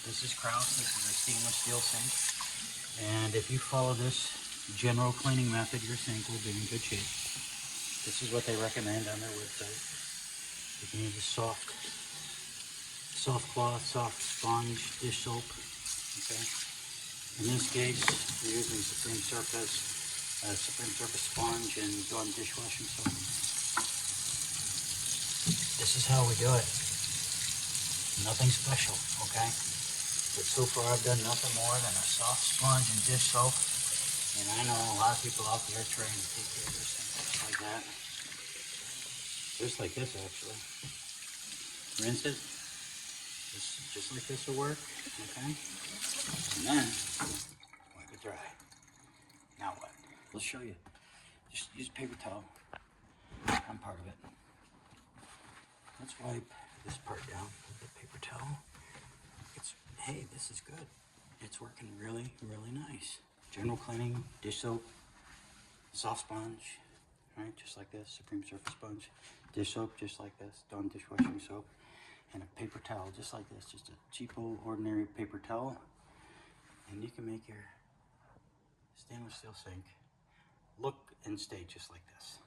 This is Kraus. This is a stainless steel sink. And if you follow this general cleaning method, your sink will be in good shape. This is what they recommend on their website. You can use a soft cloth, soft sponge, dish soap. Okay. In this case, we're using Supreme Surface sponge and Dawn dishwashing soap. This is how we do it. Nothing special, okay? But so far I've done nothing more than a soft sponge and dish soap. And I know a lot of people out there trying to take care of their sink just like that. Just like this, actually. Rinse it. Just like this will work, okay? And then, wipe it dry. Now what? We'll show you. Just use a paper towel. I'm part of it. Let's wipe this part down with the paper towel. Hey, this is good. It's working really, really nice. General cleaning, dish soap, soft sponge, right? Just like this, Supreme Surface sponge. Dish soap, just like this, Dawn dishwashing soap. And a paper towel, just like this. Just a cheap old ordinary paper towel. And you can make your stainless steel sink look and stay just like this.